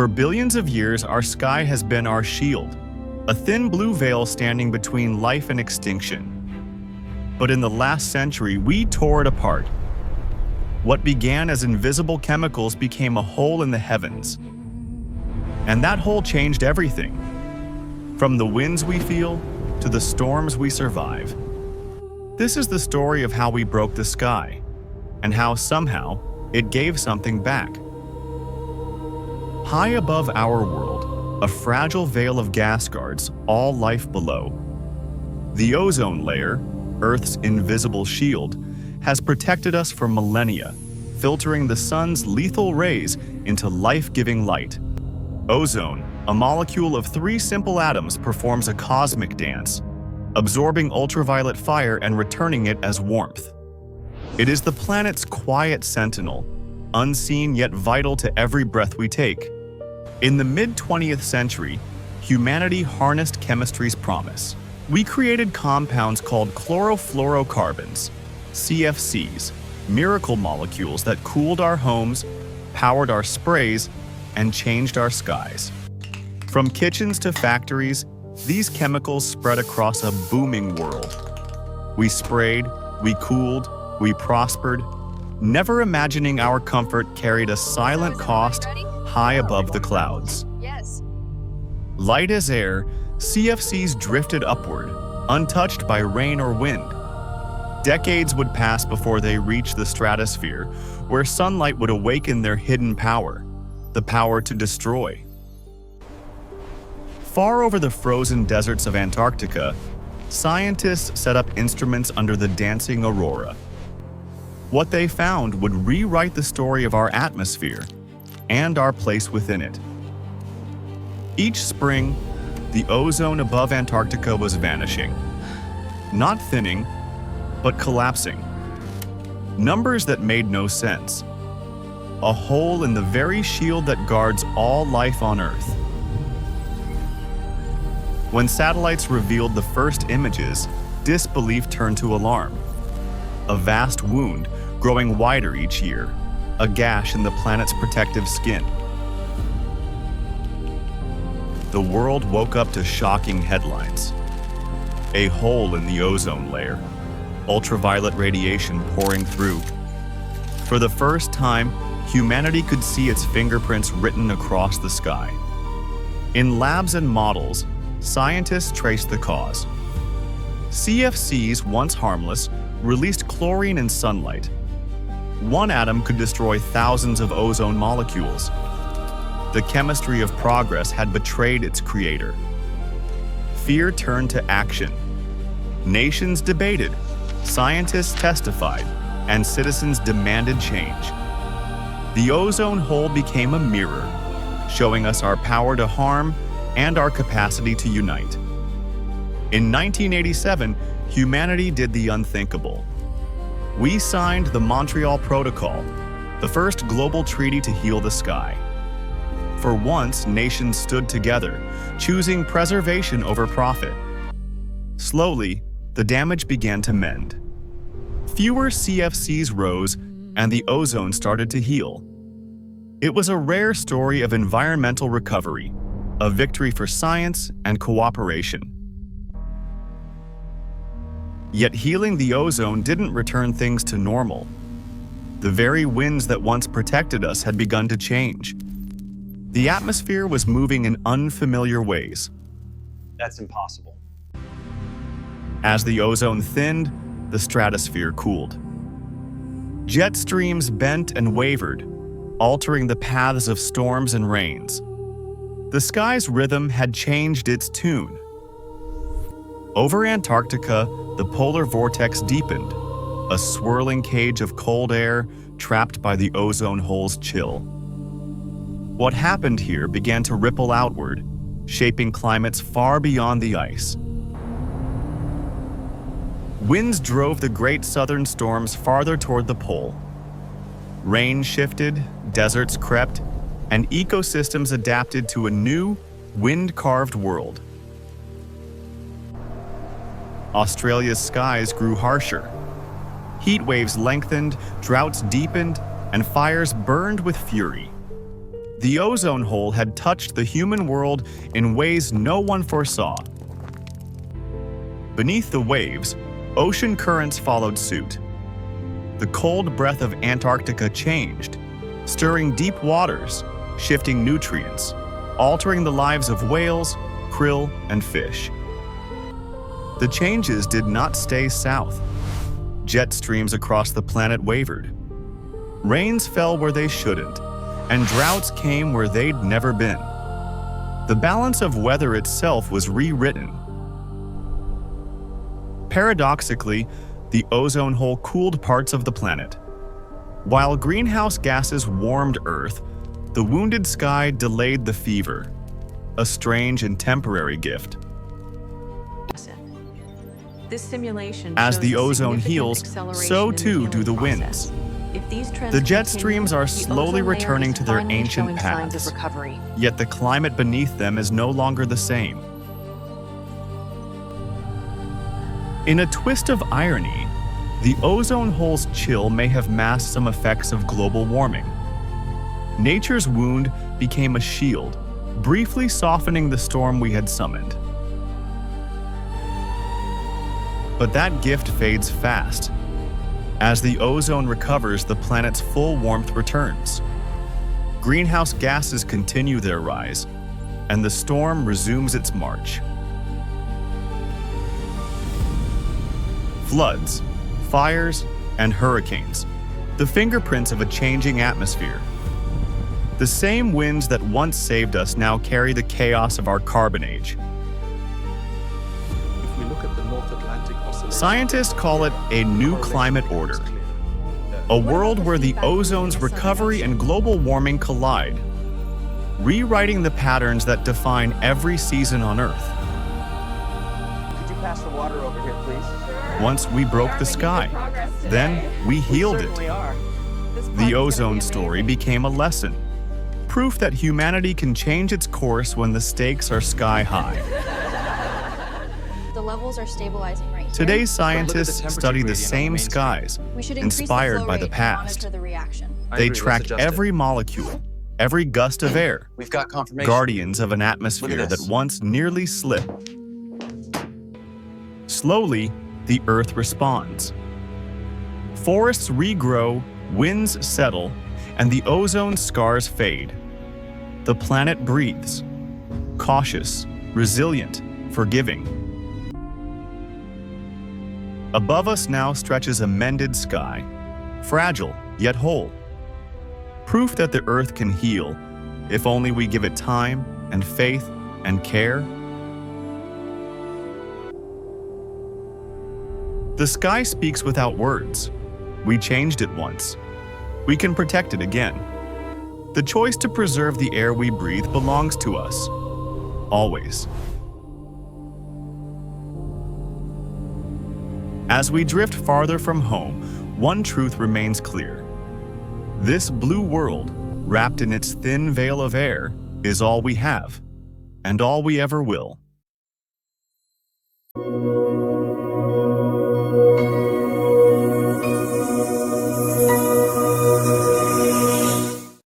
For billions of years, our sky has been our shield, a thin blue veil standing between life and extinction. But in the last century, we tore it apart. What began as invisible chemicals became a hole in the heavens. And that hole changed everything, from the winds we feel to the storms we survive. This is the story of how we broke the sky, and how somehow it gave something back. High above our world, a fragile veil of gas guards all life below. The ozone layer, Earth's invisible shield, has protected us for millennia, filtering the sun's lethal rays into life-giving light. Ozone, a molecule of 3 simple atoms, performs a cosmic dance, absorbing ultraviolet fire and returning it as warmth. It is the planet's quiet sentinel, unseen yet vital to every breath we take. In the mid-20th century, humanity harnessed chemistry's promise. We created compounds called chlorofluorocarbons, CFCs, miracle molecules that cooled our homes, powered our sprays, and changed our skies. From kitchens to factories, these chemicals spread across a booming world. We sprayed, we cooled, we prospered, never imagining our comfort carried a silent cost high above the clouds. Yes. Light as air, CFCs drifted upward, untouched by rain or wind. Decades would pass before they reached the stratosphere, where sunlight would awaken their hidden power, the power to destroy. Far over the frozen deserts of Antarctica, scientists set up instruments under the dancing aurora. What they found would rewrite the story of our atmosphere and our place within it. Each spring, the ozone above Antarctica was vanishing, not thinning, but collapsing. Numbers that made no sense. A hole in the very shield that guards all life on Earth. When satellites revealed the first images, disbelief turned to alarm. A vast wound, growing wider each year, a gash in the planet's protective skin. The world woke up to shocking headlines. A hole in the ozone layer, ultraviolet radiation pouring through. For the first time, humanity could see its fingerprints written across the sky. In labs and models, scientists traced the cause. CFCs, once harmless, released chlorine in sunlight. One atom could destroy thousands of ozone molecules. The chemistry of progress had betrayed its creator. Fear turned to action. Nations debated, scientists testified, and citizens demanded change. The ozone hole became a mirror, showing us our power to harm and our capacity to unite. In 1987, humanity did the unthinkable. We signed the Montreal Protocol, the first global treaty to heal the sky. For once, nations stood together, choosing preservation over profit. Slowly, the damage began to mend. Fewer CFCs rose, and the ozone started to heal. It was a rare story of environmental recovery, a victory for science and cooperation. Yet healing the ozone didn't return things to normal. The very winds that once protected us had begun to change. The atmosphere was moving in unfamiliar ways. That's impossible. As the ozone thinned, the stratosphere cooled. Jet streams bent and wavered, altering the paths of storms and rains. The sky's rhythm had changed its tune. Over Antarctica, the polar vortex deepened, a swirling cage of cold air trapped by the ozone hole's chill. What happened here began to ripple outward, shaping climates far beyond the ice. Winds drove the great southern storms farther toward the pole. Rain shifted, deserts crept, and ecosystems adapted to a new, wind-carved world. Australia's skies grew harsher. Heat waves lengthened, droughts deepened, and fires burned with fury. the ozone hole had touched the human world in ways no one foresaw. Beneath the waves, ocean currents followed suit. The cold breath of Antarctica changed, stirring deep waters, shifting nutrients, altering the lives of whales, krill, and fish. The changes did not stay south. Jet streams across the planet wavered. Rains fell where they shouldn't, and droughts came where they'd never been. The balance of weather itself was rewritten. Paradoxically, the ozone hole cooled parts of the planet. While greenhouse gases warmed Earth, the wounded sky delayed the fever, a strange and temporary gift. This simulation As shows the a ozone significant heals, acceleration so in the too do healing the process. winds. If these trends The jet continue, streams are the slowly ozone layer returning is to their finally ancient showing signs paths. of recovery. Yet the climate beneath them is no longer the same. In a twist of irony, the ozone hole's chill may have masked some effects of global warming. Nature's wound became a shield, briefly softening the storm we had summoned. But that gift fades fast. As the ozone recovers, the planet's full warmth returns. Greenhouse gases continue their rise, and the storm resumes its march. Floods, fires, and hurricanes, the fingerprints of a changing atmosphere. The same winds that once saved us now carry the chaos of our carbon age. If we look at the North Atlantic oscillation, Scientists call it a new climate order, a world where the ozone's recovery and global warming collide, rewriting the patterns that define every season on Earth. Could you pass the water over here, please? Once we broke the sky, then we healed it. Certainly are. The ozone story became a lesson, proof that humanity can change its course when the stakes are sky high. The levels are stabilizing right here. Today's But look at the scientists temperature study the gradient on the same main screen. skies, We should increase inspired the flow by the rate and past. monitor the reaction. I They agree, let's track adjust it. every molecule, every gust of air, We've got confirmation. guardians of an atmosphere Look at that this. once nearly slipped. Slowly, the Earth responds. Forests regrow, winds settle, and the ozone scars fade. The planet breathes, cautious, resilient, forgiving. Above us now stretches a mended sky, fragile yet whole. Proof that the Earth can heal, if only we give it time and faith and care. The sky speaks without words. We changed it once. We can protect it again. The choice to preserve the air we breathe belongs to us, always. As we drift farther from home, one truth remains clear. This blue world, wrapped in its thin veil of air, is all we have, and all we ever will.